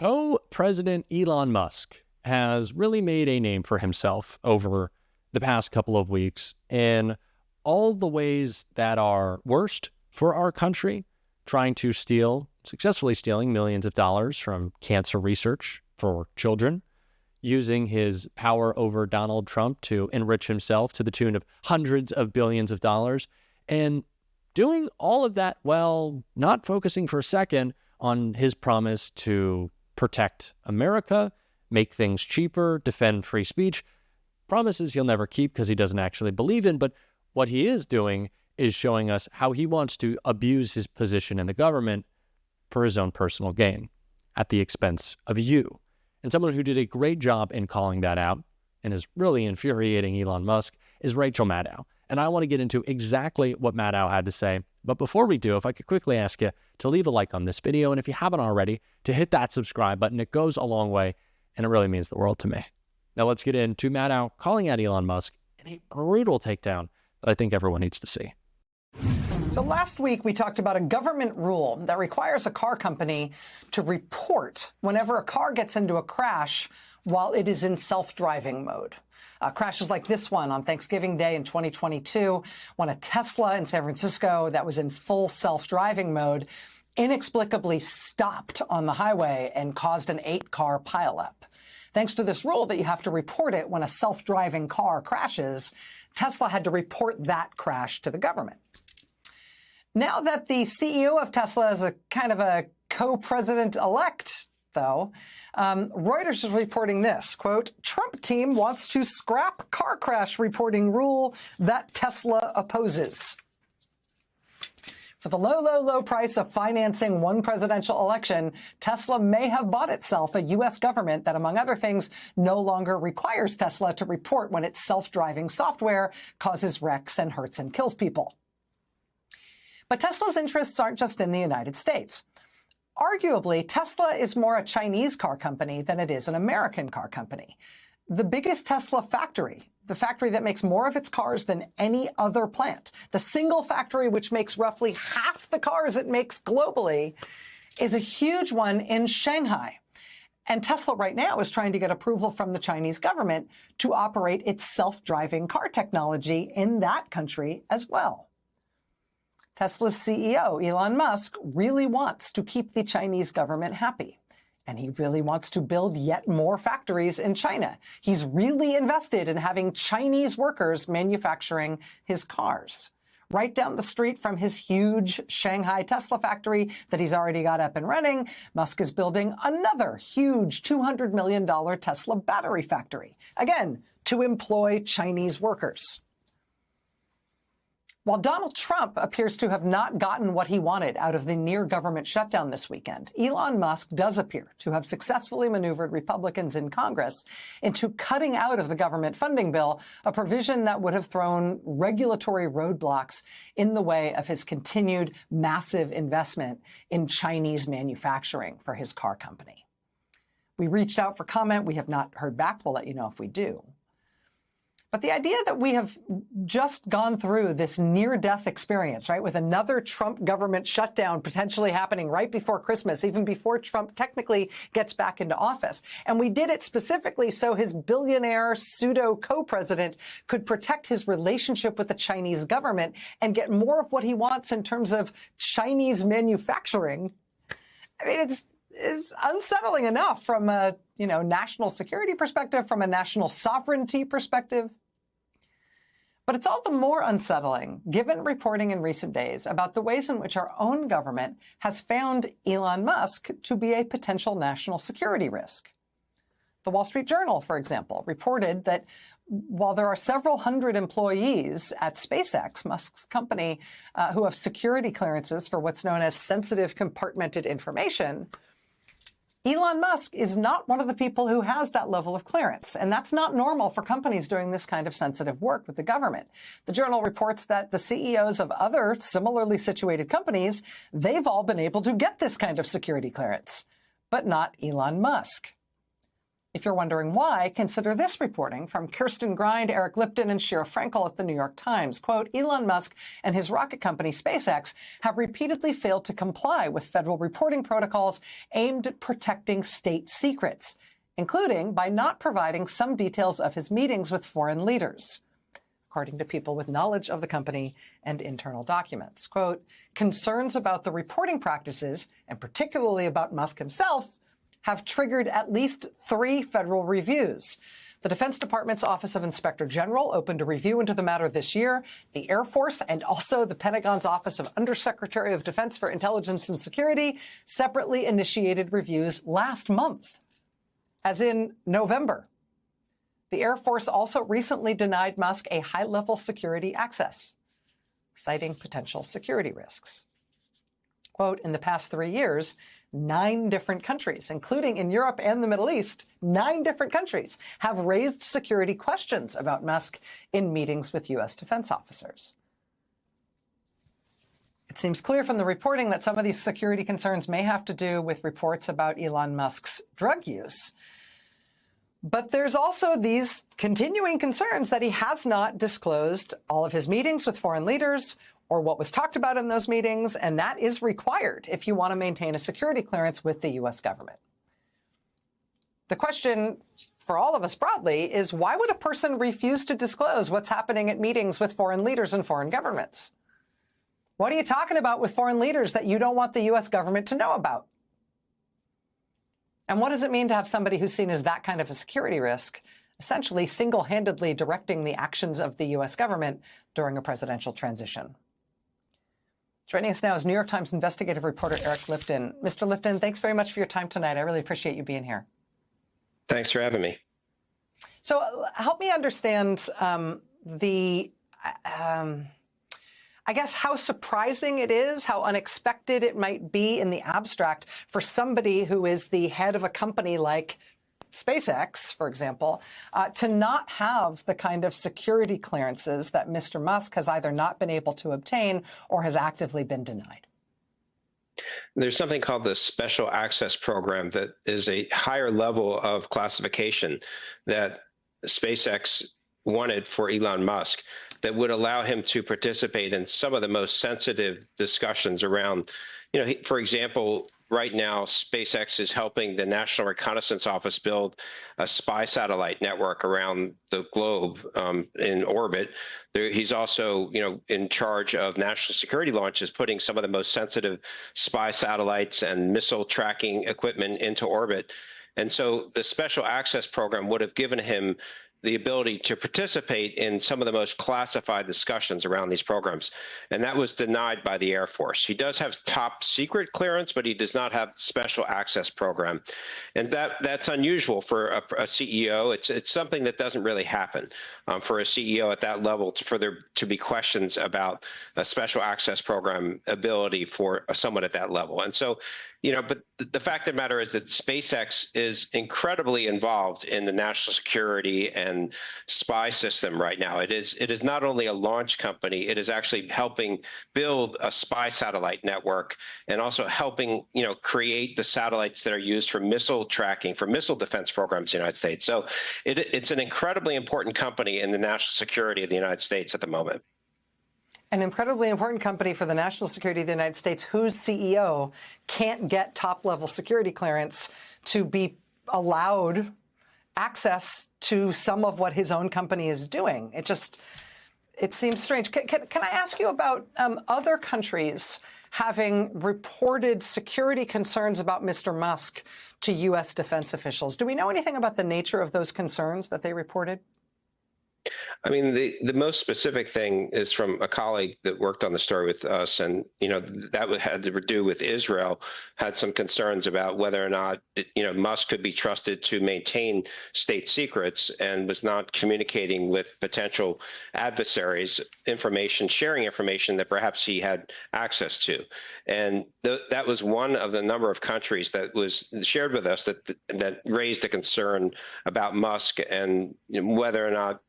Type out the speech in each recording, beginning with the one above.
Co-president Elon Musk has really made a name for himself over the past couple of weeks in all the ways that are worst for our country, trying to successfully stealing millions of dollars from cancer research for children, using his power over Donald Trump to enrich himself to the tune of hundreds of billions of dollars, and doing all of that while not focusing for a second on his promise to protect America, make things cheaper, defend free speech, promises he'll never keep because he doesn't actually believe in. But what he is doing is showing us how he wants to abuse his position in the government for his own personal gain at the expense of you. And someone who did a great job in calling that out and is really infuriating Elon Musk is Rachel Maddow. And I want to get into exactly what Maddow had to say. But before we do, if I could quickly ask you to leave a like on this video, and if you haven't already, to hit that subscribe button. It goes a long way, and it really means the world to me. Now let's get into Maddow calling out Elon Musk in a brutal takedown that I think everyone needs to see. So last week, we talked about a government rule that requires a car company to report whenever a car gets into a crash while it is in self-driving mode. Crashes like this one on Thanksgiving Day in 2022, when a Tesla in San Francisco that was in full self-driving mode inexplicably stopped on the highway and caused an 8-car pileup. Thanks to this rule that you have to report it when a self-driving car crashes, Tesla had to report that crash to the government. Now that the CEO of Tesla is a kind of a co-president-elect, though, Reuters is reporting this, quote, Trump team wants to scrap car crash reporting rule that Tesla opposes. For the low price of financing one presidential election, Tesla may have bought itself a U.S. government that, among other things, no longer requires Tesla to report when its self-driving software causes wrecks and hurts and kills people. But Tesla's interests aren't just in the United States. Arguably, Tesla is more a Chinese car company than it is an American car company. The biggest Tesla factory, the factory that makes more of its cars than any other plant, the single factory which makes roughly half the cars it makes globally, is a huge one in Shanghai. And Tesla right now is trying to get approval from the Chinese government to operate its self-driving car technology in that country as well. Tesla's CEO, Elon Musk, really wants to keep the Chinese government happy. And he really wants to build yet more factories in China. He's really invested in having Chinese workers manufacturing his cars. Right down the street from his huge Shanghai Tesla factory that he's already got up and running, Musk is building another huge $200 million Tesla battery factory, again, to employ Chinese workers. While Donald Trump appears to have not gotten what he wanted out of the near-government shutdown this weekend, Elon Musk does appear to have successfully maneuvered Republicans in Congress into cutting out of the government funding bill a provision that would have thrown regulatory roadblocks in the way of his continued massive investment in Chinese manufacturing for his car company. We reached out for comment. We have not heard back. We'll let you know if we do. But the idea that we have just gone through this near-death experience, right, with another Trump government shutdown potentially happening right before Christmas, even before Trump technically gets back into office. And we did it specifically so his billionaire pseudo-co-president could protect his relationship with the Chinese government and get more of what he wants in terms of Chinese manufacturing. I mean, it's unsettling enough from a, national security perspective, from a national sovereignty perspective. But it's all the more unsettling, given reporting in recent days about the ways in which our own government has found Elon Musk to be a potential national security risk. The Wall Street Journal, for example, reported that while there are several hundred employees at SpaceX, Musk's company, who have security clearances for what's known as sensitive compartmented information, Elon Musk is not one of the people who has that level of clearance, and that's not normal for companies doing this kind of sensitive work with the government. The Journal reports that the CEOs of other similarly situated companies, they've all been able to get this kind of security clearance, but not Elon Musk. If you're wondering why, consider this reporting from Kirsten Grind, Eric Lipton, and Shira Frankel at the New York Times. Quote, Elon Musk and his rocket company SpaceX have repeatedly failed to comply with federal reporting protocols aimed at protecting state secrets, including by not providing some details of his meetings with foreign leaders, according to people with knowledge of the company and internal documents. Quote, concerns about the reporting practices, and particularly about Musk himself, have triggered at least 3 federal reviews. The Defense Department's Office of Inspector General opened a review into the matter this year. The Air Force and also the Pentagon's Office of Undersecretary of Defense for Intelligence and Security separately initiated reviews last month, as in November. The Air Force also recently denied Musk a high-level security access, citing potential security risks. Quote, in the past 3 years, 9 different countries, including in Europe and the Middle East, 9 different countries have raised security questions about Musk in meetings with U.S. defense officers. It seems clear from the reporting that some of these security concerns may have to do with reports about Elon Musk's drug use. But there's also these continuing concerns that he has not disclosed all of his meetings with foreign leaders or what was talked about in those meetings, and that is required if you want to maintain a security clearance with the U.S. government. The question for all of us broadly is, why would a person refuse to disclose what's happening at meetings with foreign leaders and foreign governments? What are you talking about with foreign leaders that you don't want the U.S. government to know about? And what does it mean to have somebody who's seen as that kind of a security risk, essentially single-handedly directing the actions of the U.S. government during a presidential transition? Joining us now is New York Times investigative reporter Eric Lipton. Mr. Lipton, thanks very much for your time tonight. I really appreciate you being here. Thanks for having me. So help me understand I guess, how surprising it is, how unexpected it might be in the abstract for somebody who is the head of a company like SpaceX, for example, to not have the kind of security clearances that Mr. Musk has either not been able to obtain or has actively been denied. There's something called the Special Access Program that is a higher level of classification that SpaceX wanted for Elon Musk that would allow him to participate in some of the most sensitive discussions around, for example, right now, SpaceX is helping the National Reconnaissance Office build a spy satellite network around the globe in orbit. He's also, in charge of national security launches, putting some of the most sensitive spy satellites and missile tracking equipment into orbit. And so the Special Access Program would have given him the ability to participate in some of the most classified discussions around these programs. And that was denied by the Air Force. He does have top secret clearance, but he does not have special access program. And that's unusual for a CEO. It's something that doesn't really happen for a CEO at that level, for there to be questions about a special access program ability for someone at that level. And so, but the fact of the matter is that SpaceX is incredibly involved in the national security and spy system right now. It is not only a launch company, it is actually helping build a spy satellite network and also helping, create the satellites that are used for missile tracking, for missile defense programs in the United States. So it's an incredibly important company in the national security of the United States at the moment. An incredibly important company for the national security of the United States whose CEO can't get top-level security clearance to be allowed access to some of what his own company is doing. It seems strange. Can I ask you about other countries having reported security concerns about Mr. Musk to U.S. defense officials? Do we know anything about the nature of those concerns that they reported? I mean, the most specific thing is from a colleague that worked on the story with us, and that had to do with Israel, had some concerns about whether or not Musk could be trusted to maintain state secrets, and was not communicating with potential adversaries sharing information that perhaps he had access to. And that was one of the number of countries that was shared with us that raised a concern about Musk and whether or not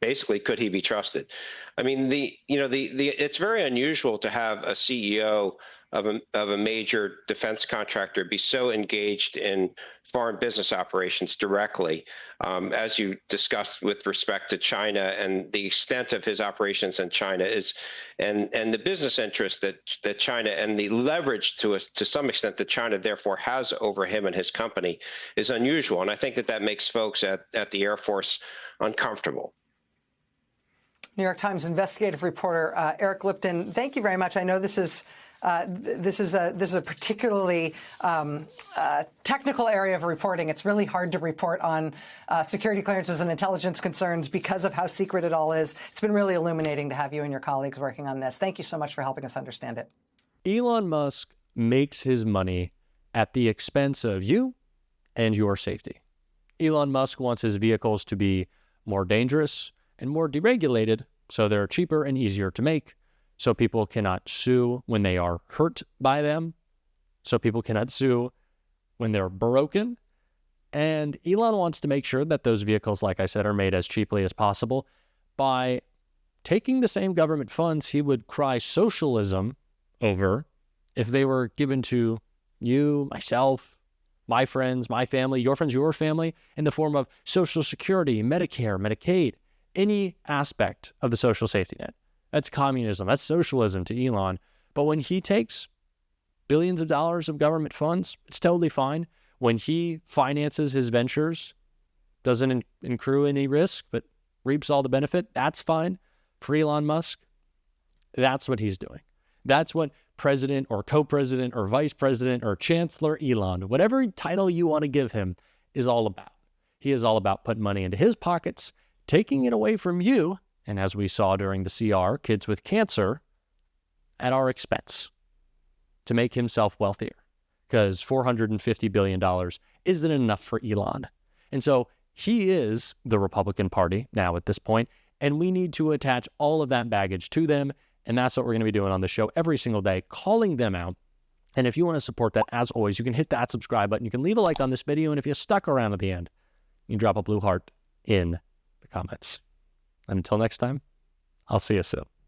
basically, could he be trusted? I mean, it's very unusual to have a CEO of a major defense contractor be so engaged in foreign business operations directly, as you discussed with respect to China and the extent of his operations in China is, and the business interest that China and the leverage to some extent that China therefore has over him and his company is unusual. And I think that makes folks at the Air Force uncomfortable. New York Times investigative reporter Eric Lipton, thank you very much. I know this is a particularly technical area of reporting. It's really hard to report on security clearances and intelligence concerns because of how secret it all is. It's been really illuminating to have you and your colleagues working on this. Thank you so much for helping us understand it. Elon Musk makes his money at the expense of you and your safety. Elon Musk wants his vehicles to be more dangerous and more deregulated, so they're cheaper and easier to make, so people cannot sue when they are hurt by them, so people cannot sue when they're broken. And Elon wants to make sure that those vehicles, like I said, are made as cheaply as possible by taking the same government funds he would cry socialism over if they were given to you, myself, my friends, my family, your friends, your family, in the form of Social Security, Medicare, Medicaid, any aspect of the social safety net. That's communism. That's socialism to Elon. But when he takes billions of dollars of government funds, it's totally fine. When he finances his ventures, doesn't accrue any risk, but reaps all the benefit, that's fine. For Elon Musk, that's what he's doing. That's what president or co-president or vice president or chancellor Elon, whatever title you want to give him, is all about. He is all about putting money into his pockets, taking it away from you, and as we saw during the CR, kids with cancer, at our expense, to make himself wealthier. Because $450 billion isn't enough for Elon. And so he is the Republican Party now at this point, and we need to attach all of that baggage to them, and that's what we're going to be doing on the show every single day, calling them out. And if you want to support that, as always, you can hit that subscribe button. You can leave a like on this video, and if you stuck around at the end, you can drop a blue heart in the comments. And until next time, I'll see you soon.